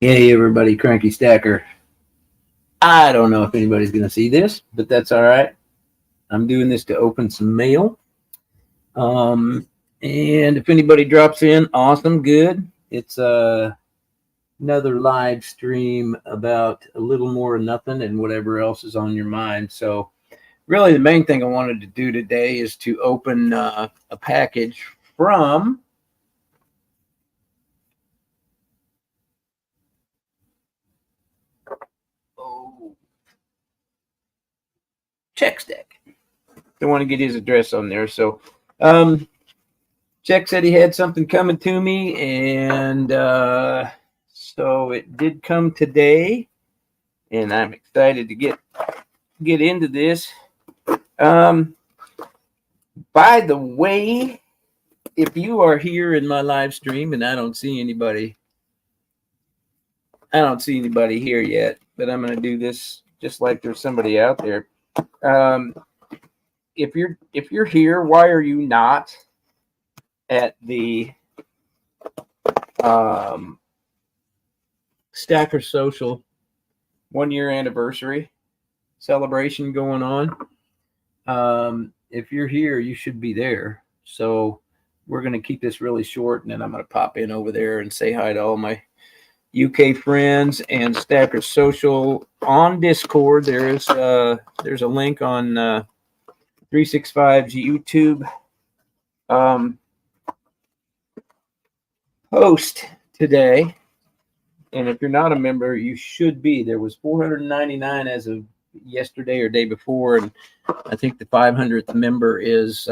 Hey everybody, Cranky Stacker. I don't know if anybody's going to see this, but that's all right. I'm doing this to open some mail. And if anybody drops in, awesome, good. It's another live stream about a little more of nothing and whatever else is on your mind. So really the main thing I wanted to do today is to open a package from CheckStack. Don't want to get his address on there. So Check said he had something coming to me, and so it did come today, and I'm excited to get into this. By the way, if you are here in my live stream, and I don't see anybody here yet, but I'm going to do this just like there's somebody out there. If you're here, why are you not at the Stacker Social 1 year anniversary celebration going on? If you're here, you should be there. So we're going to keep this really short, and then I'm going to pop in over there and say hi to all my UK friends and Stacker Social on Discord. There's a link on 365's YouTube post today, and if you're not a member, you should be. There was 499 as of yesterday or day before, and I think the 500th member is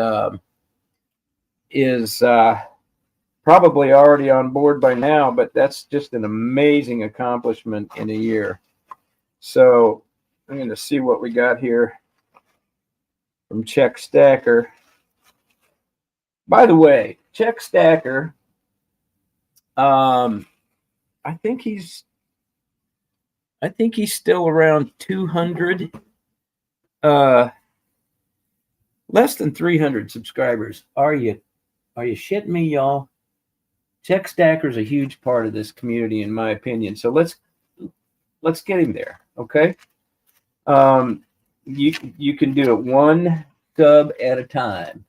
probably already on board by now, but that's just an amazing accomplishment in a year. So I'm going to see what we got here from Check Stacker. By the way, Check Stacker, I think he's still around 200, less than 300 subscribers. Are you shitting me, y'all? Check Stacker's a huge part of this community, in my opinion. So let's get him there, okay? You can do it one sub at a time,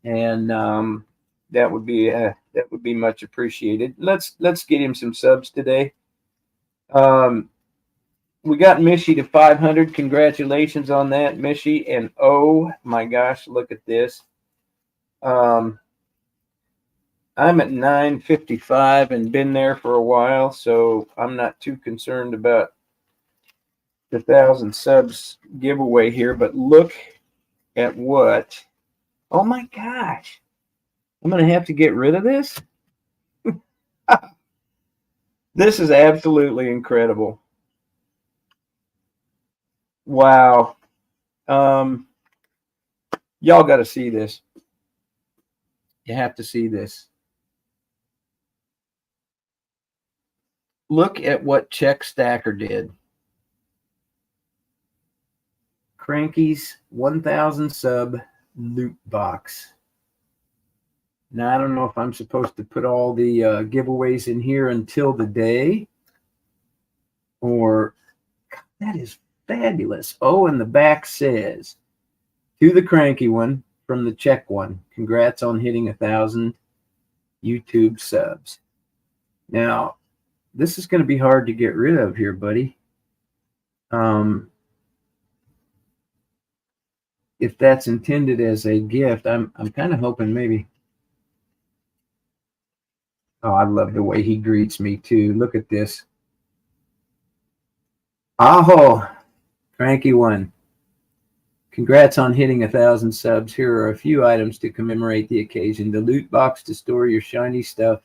and that would be much appreciated. Let's get him some subs today. We got Mishy to 500. Congratulations on that, Mishy. And oh my gosh, look at this. I'm at 955 and been there for a while, so I'm not too concerned about the 1,000 subs giveaway here. But look at what. Oh my gosh. I'm going to have to get rid of this. This is absolutely incredible. Wow. Y'all got to see this. You have to see this. Look at what Check Stacker did. Cranky's 1,000 sub loot box. Now, I don't know if I'm supposed to put all the giveaways in here until the day, or that is fabulous. Oh, and the back says, to the Cranky one from the Check one, congrats on hitting 1,000 YouTube subs. Now, this is going to be hard to get rid of here, buddy. If that's intended as a gift, I'm kind of hoping maybe. Oh, I love the way he greets me too. Look at this. Aho, Cranky one. Congrats on hitting 1,000 subs. Here are a few items to commemorate the occasion. The loot box to store your shiny stuff,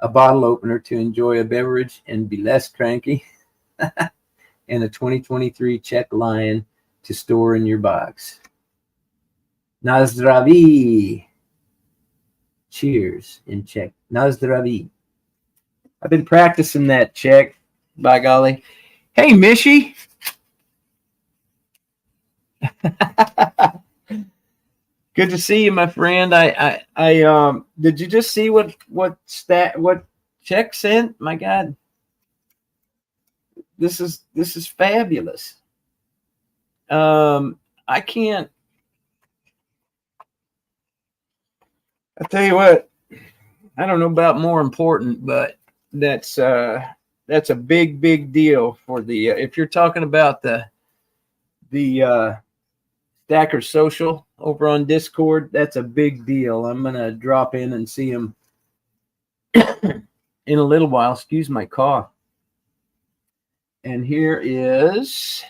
a bottle opener to enjoy a beverage and be less cranky, and a 2023 Check Lion to store in your box. Nazdravi. Cheers in Czech. Nazdravi. I've been practicing that Czech, by golly. Hey, Mishy. Good to see you, my friend. I did you just see what Czech sent? My God. is fabulous. I can't. I tell you what, I don't know about more important, but that's a big deal for the if you're talking about the Stacker Social over on Discord, that's a big deal. I'm gonna drop in and see him in a little while. Excuse my cough. And here is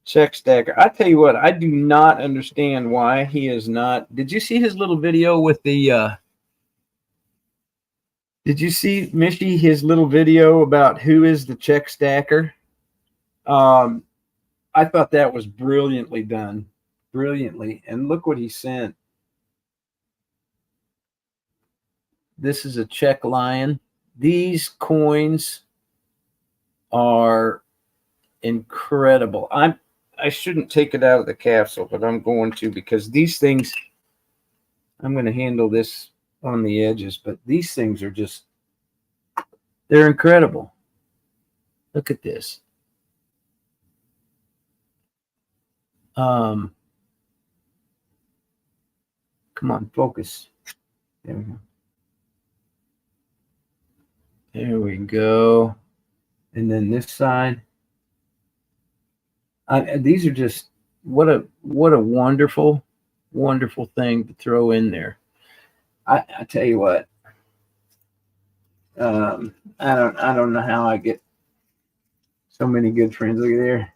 Check Stacker. I tell you what, I do not understand why he is not. Did you see his little video with the did you see, Mishy, his little video about who is the check stacker? I thought that was brilliantly done. Brilliantly. And look what he sent. This is a Czech lion. These coins are incredible. I shouldn't take it out of the capsule, but I'm going to, because these things, I'm going to handle this on the edges, but these things are just, they're incredible. Look at this. Come on, focus. There we go. There we go. And then this side. These are just, what a wonderful thing to throw in there. I tell you what. I don't know how I get so many good friends. Look at there.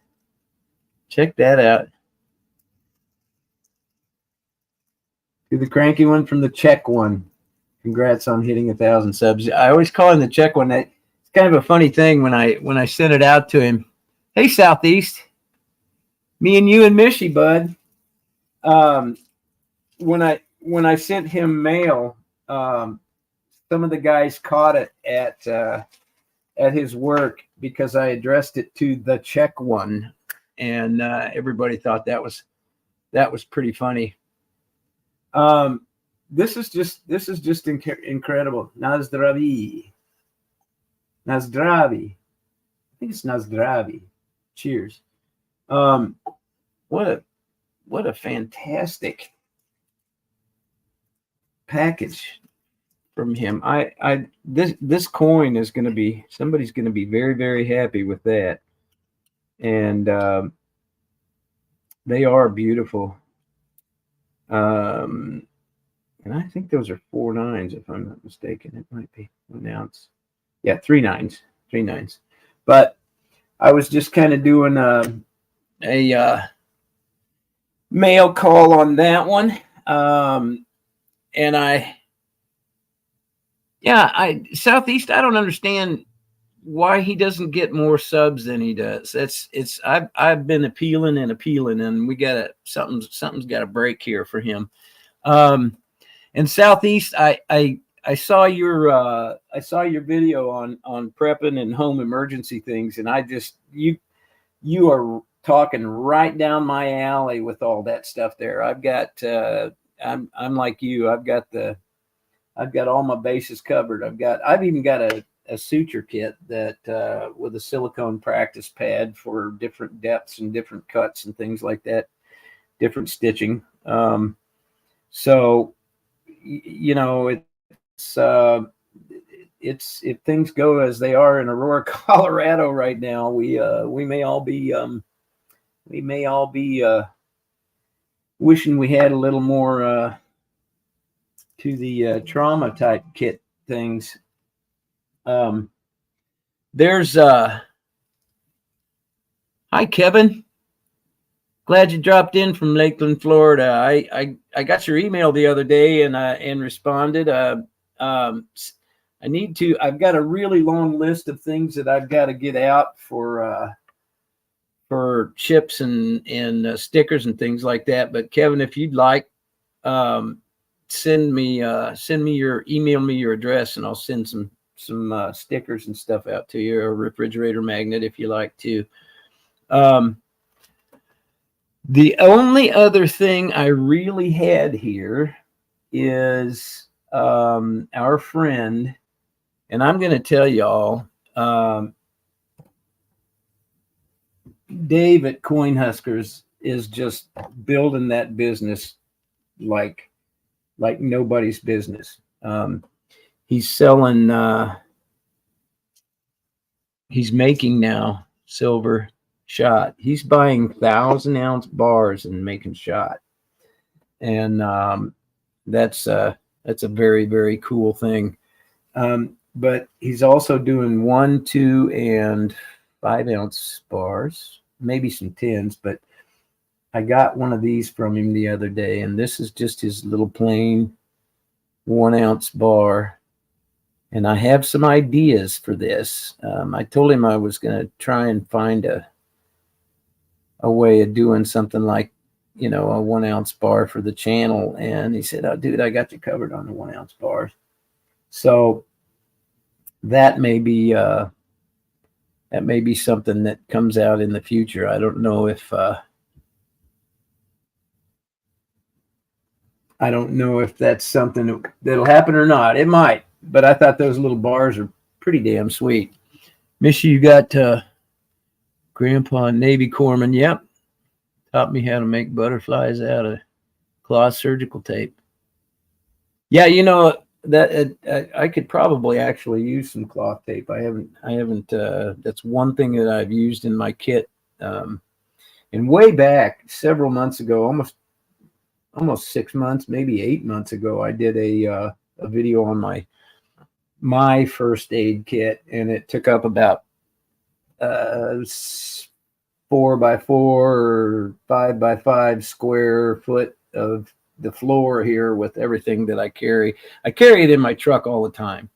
Check that out. To the cranky one from the Czech one. Congrats on hitting 1,000 subs. I always call him the Czech one. It's kind of a funny thing when I sent it out to him. Hey, Southeast. Me and you and Mishy, bud. When I sent him mail, some of the guys caught it at his work because I addressed it to the Czech one, and everybody thought that was pretty funny. This is just incredible. Nazdraví. I think it's Nazdraví. Cheers. What a fantastic package from him. This coin is going to be, somebody's going to be very, very happy with that. And they are beautiful. And I think those are 4 9s, if I'm not mistaken. It might be 1 ounce. Yeah, 3 9s. 3 9s. But I was just kind of doing a mail call on that one. And Southeast, I don't understand why he doesn't get more subs than he does. I've been appealing, and we something's got to break here for him. And Southeast, I saw your video on prepping and home emergency things, and you are talking right down my alley with all that stuff there. I've got I'm like you. I've got all my bases covered. I've even got a suture kit that with a silicone practice pad for different depths and different cuts and things like that, different stitching. So, you know, it's if things go as they are in Aurora, Colorado right now, we may all be wishing we had a little more to the trauma type kit things. There's hi Kevin, glad you dropped in from Lakeland, Florida. I got your email the other day and responded. I've got a really long list of things that I've got to get out for chips and stickers and things like that. But Kevin, if you'd like, email me your address, and I'll send some stickers and stuff out to you, or a refrigerator magnet if you like to. The only other thing I really had here is our friend, and I'm going to tell y'all, Dave at Coin Huskers is just building that business like nobody's business. He's selling. He's making now silver shot. He's buying 1,000-ounce bars and making shot, and that's a very, very cool thing. But he's also doing 1, 2, and 5-ounce bars, maybe some 10s. But I got one of these from him the other day, and this is just his little plain 1-ounce bar. And I have some ideas for this. I told him I was going to try and find a way of doing something like, a 1-ounce bar for the channel. And he said, "Oh, dude, I got you covered on the 1-ounce bars." So that may be something that comes out in the future. I don't know if that's something that'll happen or not. It might, but I thought those little bars are pretty damn sweet. Mishy, you got Grandpa Navy Corpsman. Yep. Taught me how to make butterflies out of cloth surgical tape. Yeah, that I could probably actually use some cloth tape. I haven't. That's one thing that I've used in my kit. And way back, several months ago, almost 6 months, maybe 8 months ago, I did a video on my first aid kit, and it took up about 4x4 or 5x5 square foot of the floor here with everything that I carry. I carry it in my truck all the time.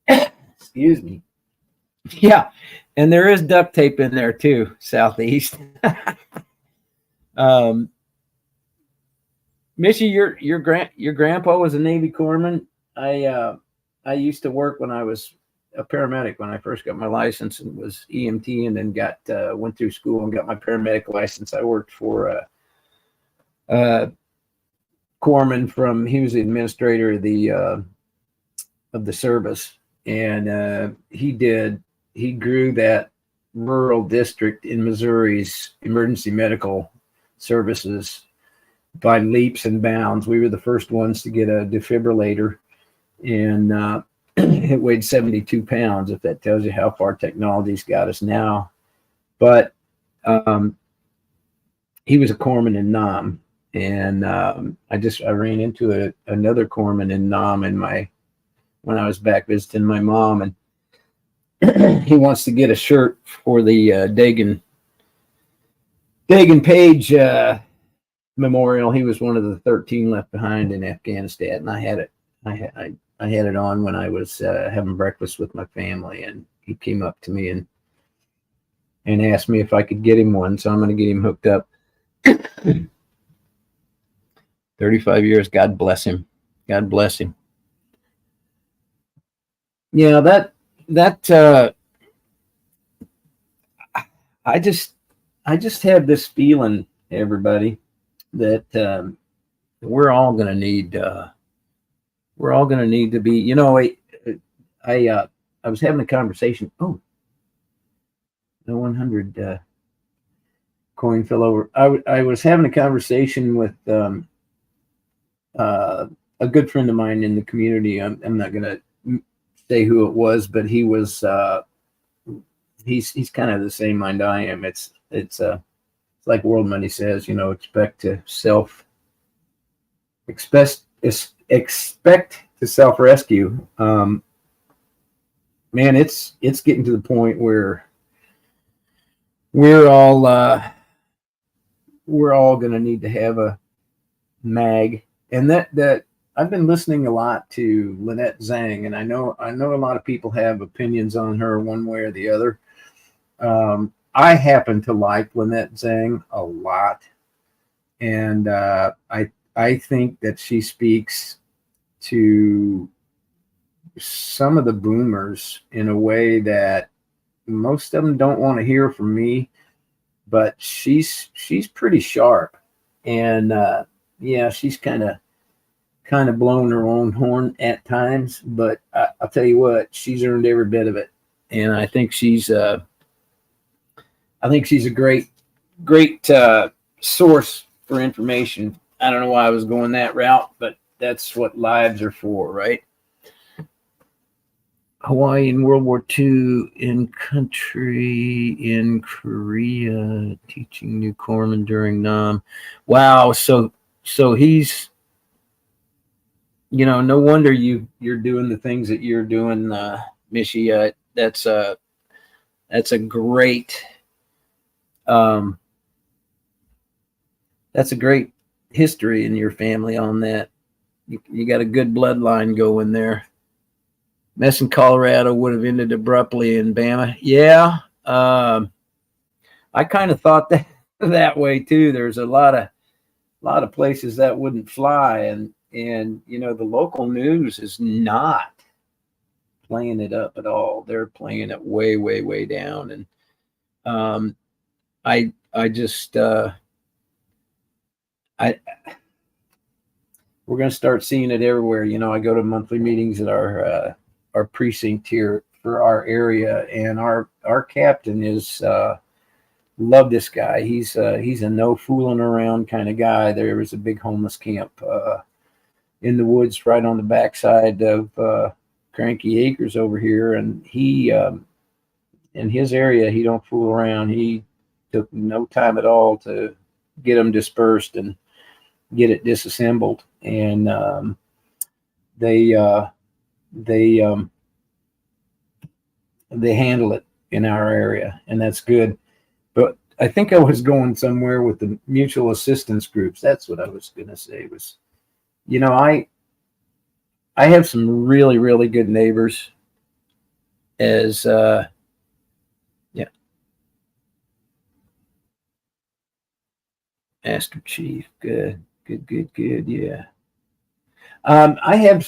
Excuse me. Yeah, and there is duct tape in there too, Southeast. Mishy, your grandpa was a Navy corpsman. I used to work when I was a paramedic when I first got my license, and was EMT, and then went through school and got my paramedic license. I worked for corpsman he was the administrator of the service, and he grew that rural district in Missouri's emergency medical services by leaps and bounds. We were the first ones to get a defibrillator, and it weighed 72 pounds, if that tells you how far technology's got us now. But he was a corpsman in Nam, and I ran into another corpsman in Nam when I was back visiting my mom, and he wants to get a shirt for the Dagan Page memorial. He was one of the 13 left behind in Afghanistan, and I had it. I had it on when I was having breakfast with my family, and he came up to me and asked me if I could get him one. So I'm going to get him hooked up. 35 years. God bless him. God bless him. Yeah, that I just have this feeling, everybody, that we're all going to need to be, I was having a conversation. Oh, the 100 coin fell over. I was having a conversation with a good friend of mine in the community. I'm not going to say who it was, but he was he's kind of the same mind I am. It's like World Money says, expect to self-rescue. Man, it's getting to the point where we're all going to need to have a mag, and that I've been listening a lot to Lynette Zhang, and I know a lot of people have opinions on her one way or the other. I happen to like Lynette Zhang a lot, and I think that she speaks to some of the boomers in a way that most of them don't want to hear from me, but she's pretty sharp, and yeah, she's kind of blowing her own horn at times, but I'll tell you what, she's earned every bit of it, and I think she's I think she's a great source for information. I don't know why I was going that route, but that's what lives are for, right? Hawaii in World War II, in country in Korea, teaching new corpsmen during Nam. Wow, so he's, no wonder you're doing the things that you're doing, Mishi. That's a great that's a great history in your family on that. You got a good bloodline going there. Mess in Colorado would have ended abruptly in Bama. Yeah, I kind of thought that way too. There's a lot of places that wouldn't fly, and the local news is not playing it up at all. They're playing it way, way, way down, and I just we're going to start seeing it everywhere. I go to monthly meetings at our precinct here for our area, and our captain is love this guy. He's a no fooling around kind of guy. There was a big homeless camp in the woods right on the backside of Cranky Acres over here, and he in his area, he don't fool around. He took no time at all to get them dispersed and get it disassembled, and they handle it in our area, and that's good. But I think I was going somewhere with the mutual assistance groups. That's what I was going to say was, I have some really, really good neighbors as, yeah, Master Chief. Good. Yeah. I have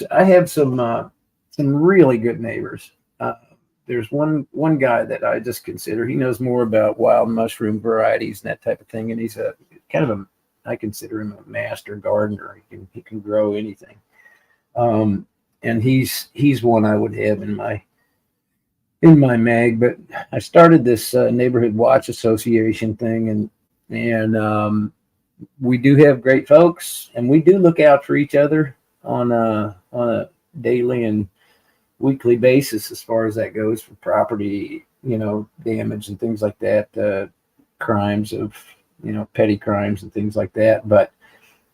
some really good neighbors. There's one guy that I just consider, he knows more about wild mushroom varieties and that type of thing, and he's a kind of I consider him a master gardener. He can grow anything, and he's one I would have in my mag. But I started this neighborhood watch association thing, and we do have great folks, and we do look out for each other on a daily and weekly basis as far as that goes, for property, damage and things like that, crimes of, petty crimes and things like that. But,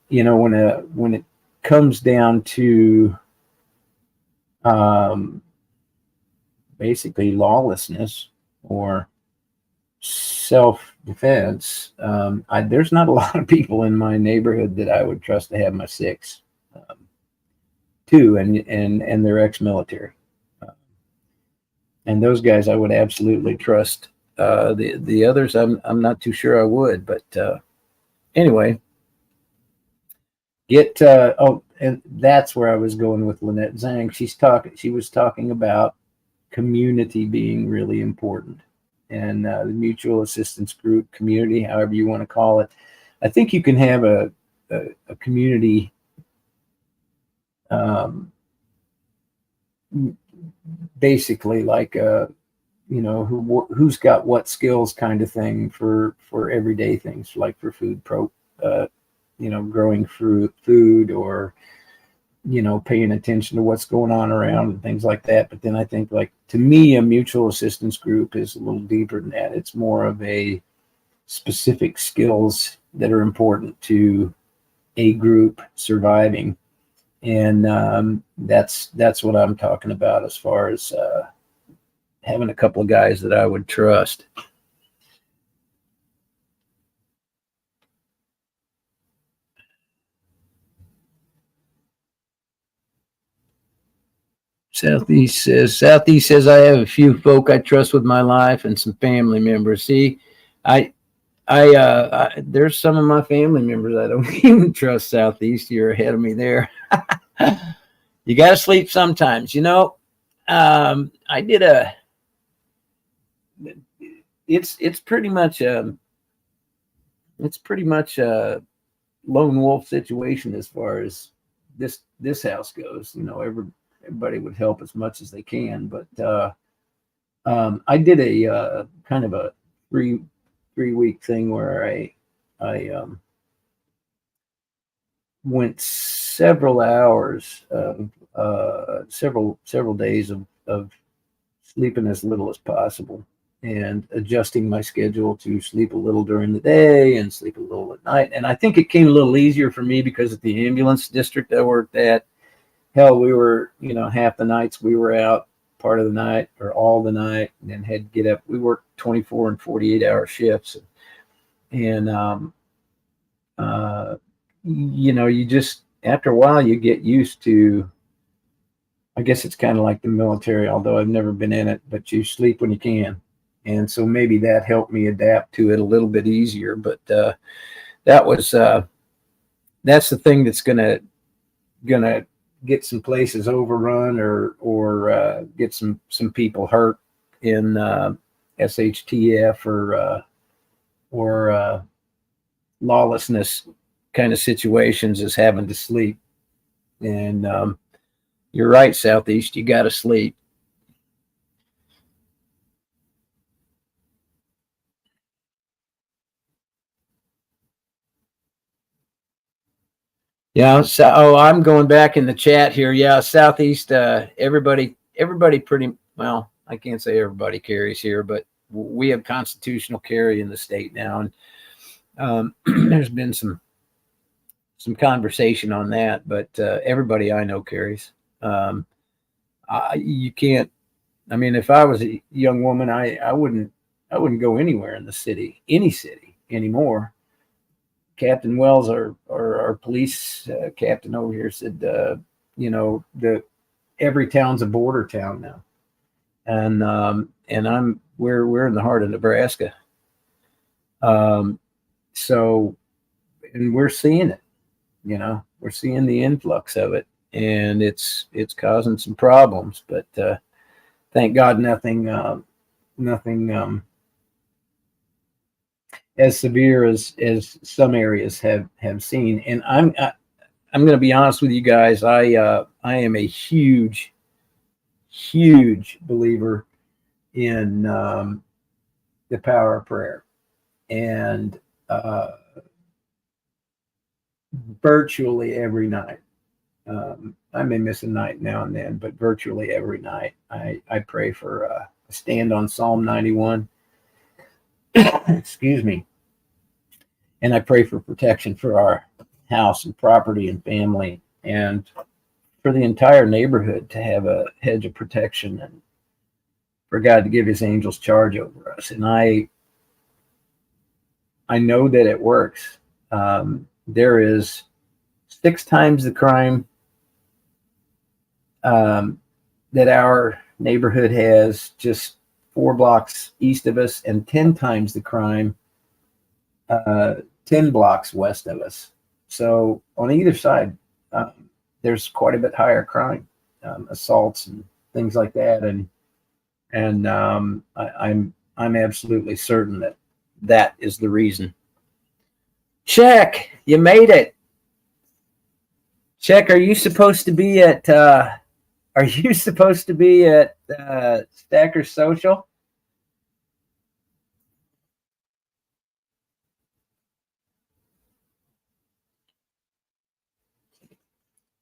when it comes down to basically lawlessness or self-defense, there's not a lot of people in my neighborhood that I would trust to have my six. Too, and they're ex-military, and those guys I would absolutely trust. The others, I'm not too sure I would, but anyway, and that's where I was going with Lynette Zhang. She was talking about community being really important, and the mutual assistance group community, however you want to call it. I think you can have a community. Basically like who's got what skills kind of thing for everyday things, like for food growing food, or paying attention to what's going on around and things like that. But then I think, like, to me, a mutual assistance group is a little deeper than that. It's more of a specific skills that are important to a group surviving. And that's what I'm talking about as far as having a couple of guys that I would trust. Southeast says I have a few folk I trust with my life and some family members. See, I there's some of my family members I don't even trust. Southeast, you're ahead of me there. You got to sleep sometimes, I did it's pretty much a lone wolf situation as far as this house goes. Everybody would help as much as they can, but I did a kind of a 3-week thing where I went several hours, several days of sleeping as little as possible and adjusting my schedule to sleep a little during the day and sleep a little at night. And I think it came a little easier for me because at the ambulance district I worked at, hell, we were, half the nights we were out part of the night or all the night and then had to get up. We worked 24 and 48-hour shifts. And, you just, after a while, you get used to, I guess it's kind of like the military, although I've never been in it, but you sleep when you can. And so maybe that helped me adapt to it a little bit easier. But that's the thing that's gonna get some places overrun or get some people hurt in SHTF or lawlessness kind of situations, is having to sleep. And you're right, Southeast, you got to sleep. Yeah. So, I'm going back in the chat here. Yeah, Southeast. Everybody pretty well. I can't say everybody carries here, but we have constitutional carry in the state now, and there's been some conversation on that. But everybody I know carries. You can't. I mean, if I was a young woman, I wouldn't go anywhere in the city, any city anymore. Captain Wells, our police captain over here, said, every town's a border town now, and we're in the heart of Nebraska, so, and we're seeing it, we're seeing the influx of it, and it's causing some problems, but thank God nothing as severe as some areas have seen. And I'm going to be honest with you guys. I am a huge believer in the power of prayer, and virtually every night. I may miss a night now and then, but virtually every night I pray for a stand on Psalm 91. Excuse me. And I pray for protection for our house and property and family, and for the entire neighborhood to have a hedge of protection, and for God to give his angels charge over us. And I know that it works. There is 6 times the crime that our neighborhood has just 4 blocks east of us, and 10 times the crime 10 blocks west of us. So on either side, there's quite a bit higher crime, assaults and things like that. And I'm absolutely certain that is the reason. Check, you made it. Check, are you supposed to be at Stacker Social?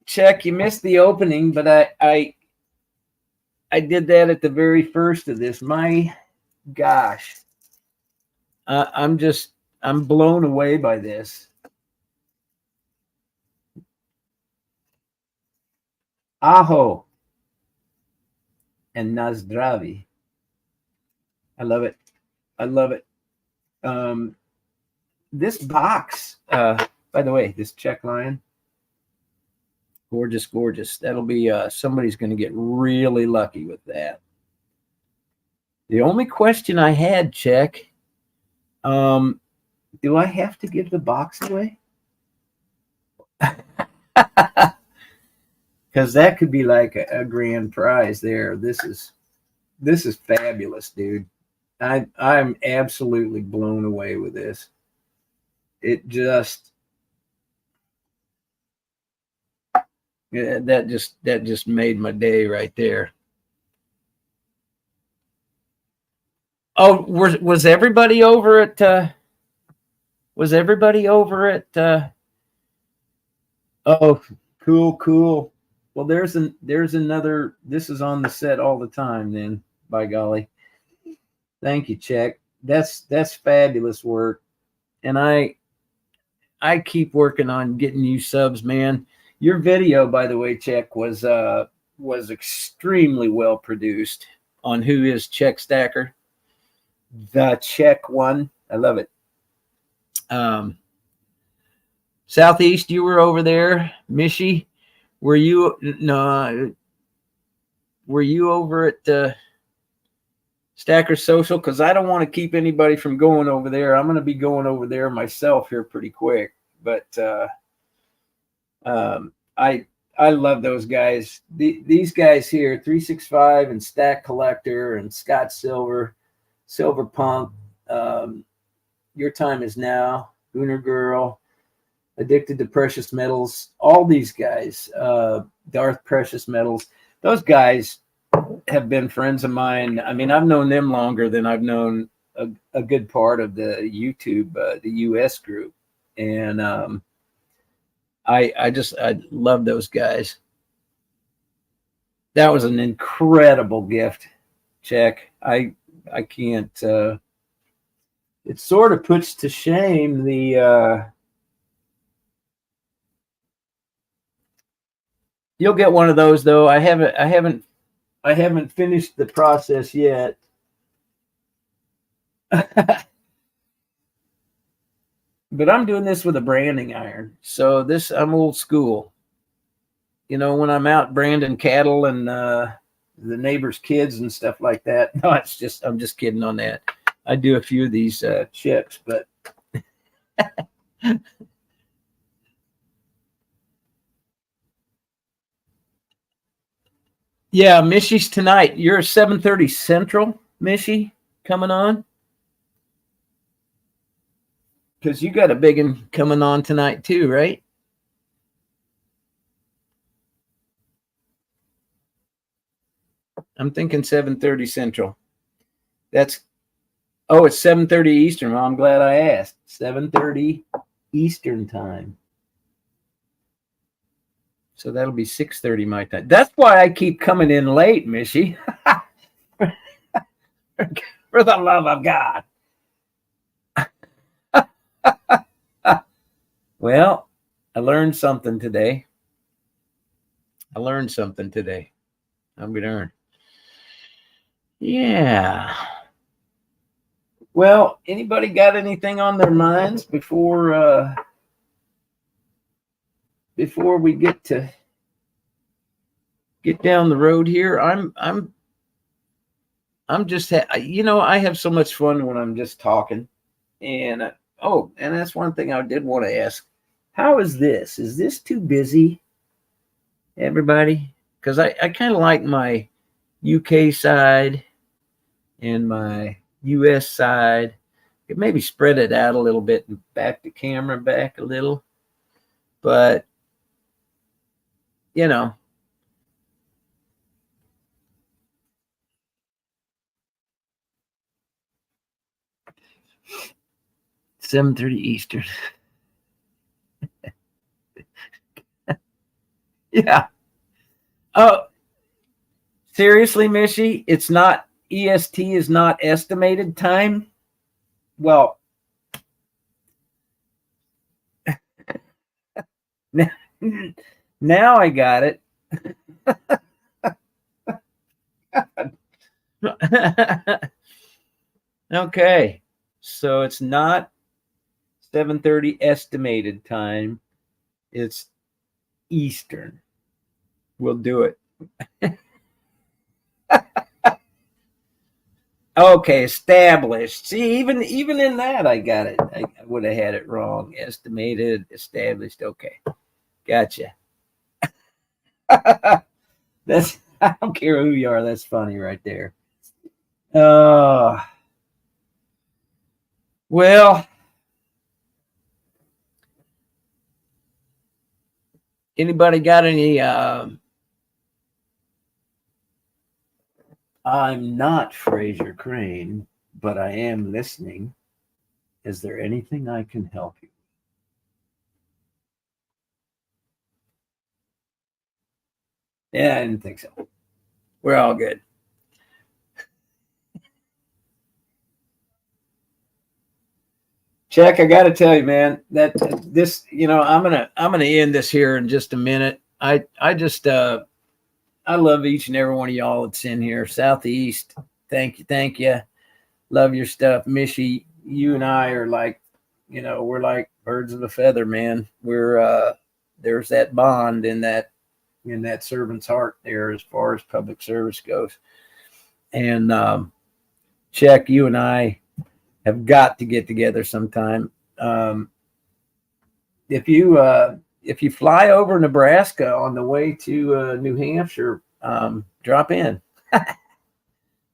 Check, you missed the opening, but I did that at the very first of this. My gosh, I'm blown away by this. Aho and Nazdravi. I love it. I love it. This box, by the way, this Czech lion, gorgeous, gorgeous. That'll be somebody's going to get really lucky with that. The only question I had, Czech, do I have to give the box away? Because that could be like a grand prize there. This is fabulous, dude. I'm absolutely blown away with this. It just, yeah, that just made my day right there. Oh, was everybody over at was everybody over at oh, cool. Well, there's another. This is on the set all the time then, by golly. Thank you, Check. That's fabulous work. And I keep working on getting you subs, man. Your video, by the way, Check, was extremely well produced on Who Is Check Stacker. The Check one. I love it. Southeast, you were over there. Mishi, were you no were you over at Stacker Social? Because I don't want to keep anybody from going over there. I'm going to be going over there myself here pretty quick. But I love those guys. These guys here, 365 and Stack Collector and Scott Silver, Silver Punk, Your Time Is Now, Gooner Girl, Addicted to Precious Metals, all these guys, Darth Precious Metals, those guys have been friends of mine. I mean, I've known them longer than I've known a good part of the YouTube, the US group. And I love those guys. That was an incredible gift, Check. I can't, it sort of puts to shame the, you'll get one of those though. I haven't finished the process yet. But I'm doing this with a branding iron. So I'm old school. You know, when I'm out branding cattle and the neighbors' kids and stuff like that. No, I'm just kidding on that. I do a few of these chips, but yeah, Mishy's tonight. You're 7:30 Central, Mishy, coming on. Because you got a big one coming on tonight too, right? I'm thinking 7:30 Central. It's 7:30 Eastern. Well, I'm glad I asked. 7:30 Eastern time. So that'll be 6:30 my time. That's why I keep coming in late, Mishy. For the love of God. Well, I learned something today. I'm going to learn. Yeah. Well, anybody got anything on their minds before we get down the road here? I'm just I have so much fun when I'm just talking. And and that's one thing I did want to ask. How is this? Is this too busy, everybody? Because I kind of like my UK side and my US side. Could maybe spread it out a little bit and back the camera back a little. But, you know. $7:30 Eastern. Yeah. Oh, seriously, Mishy? It's not, EST is not estimated time? Well, now I got it. Okay. So it's not 7:30 estimated time. It's Eastern. We'll do it. Okay, established. See, even in that, I got it. I would have had it wrong. Estimated, established. Okay, gotcha. That's, I don't care who you are. That's funny right there. Well, anybody got any? I'm not Fraser Crane, but I am listening. Is there anything I can help you? Yeah, I didn't think so. We're all good. Check, I got to tell you, man, that this, I'm gonna end this here in just a minute. I just I love each and every one of y'all that's in here. Southeast, thank you. Love your stuff, Mishy. You and I are like, we're like birds of a feather, man. We're there's that bond in that servant's heart there as far as public service goes. And Check, you and I have got to get together sometime. Um, if you fly over Nebraska on the way to New Hampshire, drop in.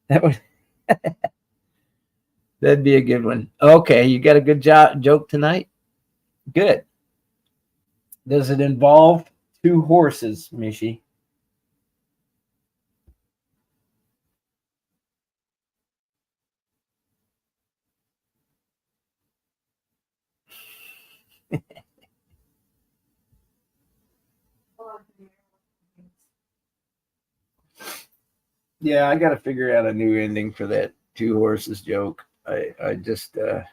That would that'd be a good one. Okay, you got a good joke tonight. Good. Does it involve two horses, Mishi? Yeah, I got to figure out a new ending for that two horses joke. I just all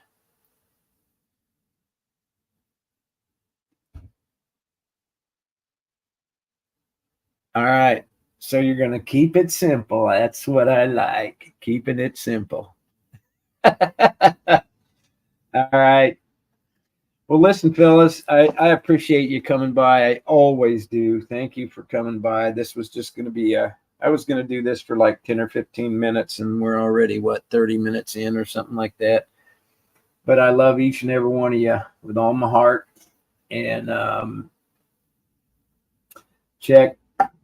right. So you're gonna keep it simple. That's what I like. Keeping it simple. All right. Well, listen, fellas, I appreciate you coming by. I always do. Thank you for coming by. This was just going to be I was going to do this for like 10 or 15 minutes, and we're already, 30 minutes in or something like that. But I love each and every one of you with all my heart. And Check,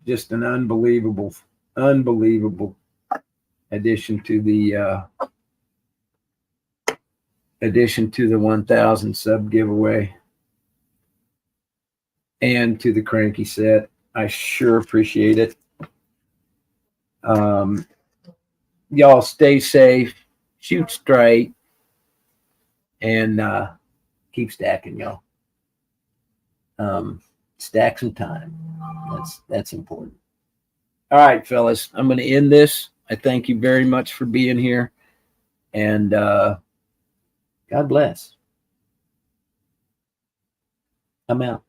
just an unbelievable addition to the 1,000 sub giveaway and to the cranky set. I sure appreciate it. Y'all stay safe, shoot straight, and keep stacking, y'all. Stack some time. That's important. All right, fellas, I'm going to end this. I thank you very much for being here, and God bless. I'm out.